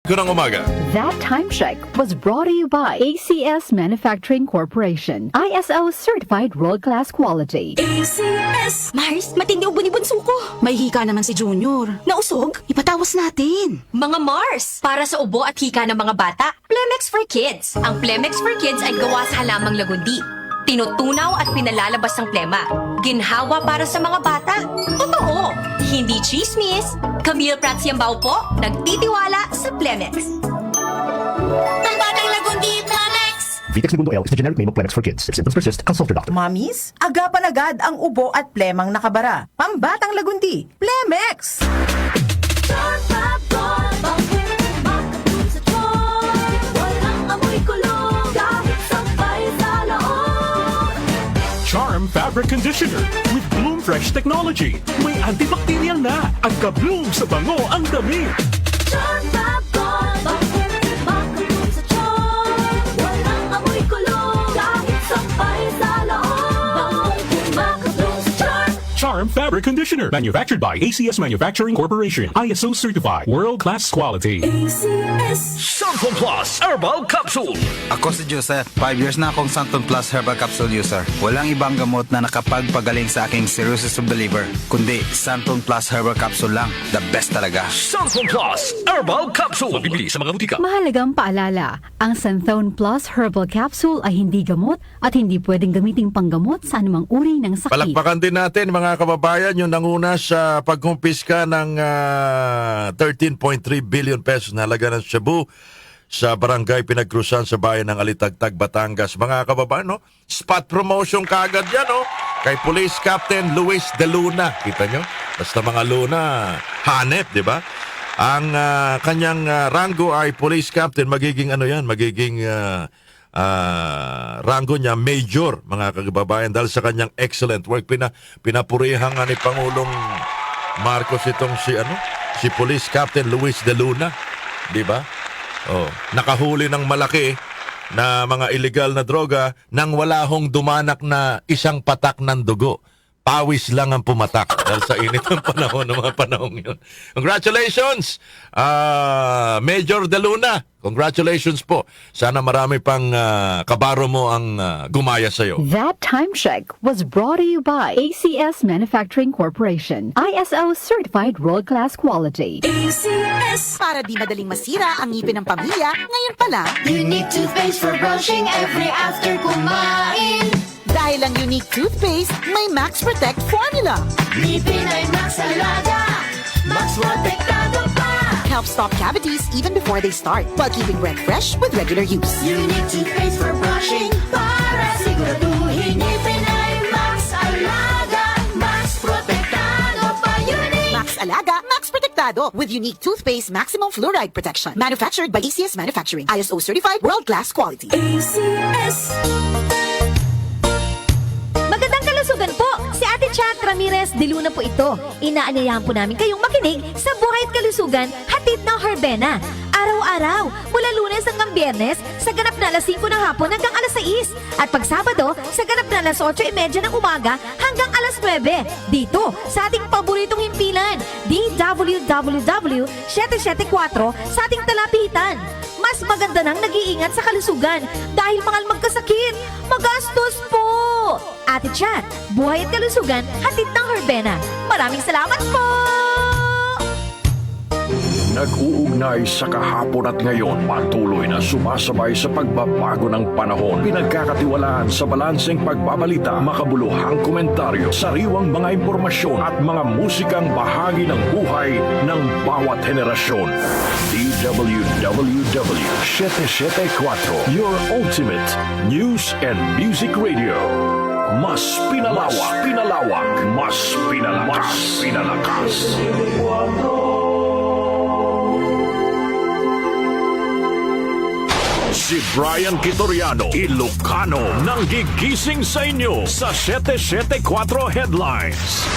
Kunang umaga. That time check was brought to you by ACS Manufacturing Corporation. ISO certified world-class quality. ACS! Mars, matindi ubo ni bunso ko. May hika naman si Junior. Nausog? Ipatawas natin. Mga Mars, para sa ubo at hika ng mga bata, Plemex for Kids. Ang Plemex for Kids ay gawa sa halamang lagundi. Tinutunaw at pinalalabas ng plema. Ginhawa para sa mga bata. Totoo! Hindi chismis. Camille Prats Yambao po, nagtitiwala sa Plemex. Ang batang lagundi, Plemex! Vitex Segundo L is the generic name of Plemex for kids. If symptoms persist, consult your doctor. Mamis, agapan agad ang ubo at plemang nakabara. Pambatang lagundi, Plemex! Charm Fabric Conditioner with Bloom Fresh Technology. May antibacterial na at ka-bloom sa bango ang dami. Charm Fab Gold, bakit sa charm? Walang amoy kulong, kahit sampay sa loob. Bakit sa charm? Charm Fabric Conditioner. Manufactured by ACS Manufacturing Corporation. ISO certified. World-class quality. ACS. Santon Plus Herbal Capsule. Ako si Joseph. 5 years na akong Santon Plus Herbal Capsule user. Walang ibang gamot na nakapagpagaling sa aking cirrhosis of the liver, kundi Santon Plus Herbal Capsule lang. The best talaga. Santon Plus Herbal Capsule. Mabibili sa mga butika. Mahalagang paalala, ang Santhone Plus Herbal Capsule ay hindi gamot at hindi pwedeng gamiting panggamot sa anumang uri ng sakit. Palakpakan din natin mga kababayan yung nanguna sa pagkumpiska ng 13.3 billion pesos na halaga ng shabu sa barangay Pinagkrusan sa bayan ng Alitagtag, Batangas. Mga kababayan, no? Spot promotion kagad yan, no? Kay Police Captain Luis De Luna. Kita nyo? Basta mga Luna, hanep, di ba? Ang kanyang rango ay Police Captain. Magiging ano yan? Magiging rango niya major, mga kababayan, dahil sa kanyang excellent work. Pinapurihan nga ni Pangulong Marcos itong si Police Captain Luis De Luna, di ba? Oh, nakahuli ng malaki na mga illegal na droga nang wala hong dumanak na isang patak ng dugo. Pawis lang ang pumatak dahil sa init ng panahon ng mga panahon yun. Congratulations, Major De Luna. Congratulations po. Sana marami pang kabaro mo ang gumaya sa'yo. That time check was brought to you by ACS Manufacturing Corporation. ISO certified world-class quality. ACS. Para di madaling masira ang ngipin ng pamilya, ngayon pa lang, Unique toothpaste for brushing every after kumain. dahil ang unique toothpaste, may Max Protect formula. Ngipin ay Max Alaga, Max Protektado pa. Helps stop cavities even before they start, while keeping breath fresh with regular use. Unique toothpaste for brushing, para siguraduhin ngipin ay Max Alaga, Max Protektado pa. Unique Max Alaga, Max Protectado with unique toothpaste maximum fluoride protection. Manufactured by ACS Manufacturing. ISO certified world-class quality. ACS. Magandang kalusugan po! Si Ate Chat Ramirez de Luna po ito. Inaanyayahan po namin kayong makinig sa Buhay at Kalusugan, hatid ng Herbena. Araw-araw, mula Lunes hanggang Biyernes, sa ganap na alas 5 ng hapon hanggang alas 6. At pag Sabado, sa ganap na alas 8:30 ng umaga hanggang alas 9. Dito, sa ating paboritong himpilan, DWWW 774 sa ating talapitan. Mas maganda nang nag-iingat sa kalusugan dahil mahal magkasakit. Magastos po! Ate Chat, Buhay at Kalusugan, hatid ng Herbena. Maraming salamat po! Nag-uugnay sa kahapon at ngayon, patuloy na sumasabay sa pagbabago ng panahon. Pinagkakatiwalaan sa balanseng pagbabalita, makabuluhang komentaryo, sariwang mga impormasyon at mga musikang bahagi ng buhay ng bawat henerasyon. DWWW 774, your ultimate news and music radio. Mas pinalawak, mas pinalakas. Si Brian Kitoriano, Ilocano, nang gigising sa inyo sa 774 Headlines.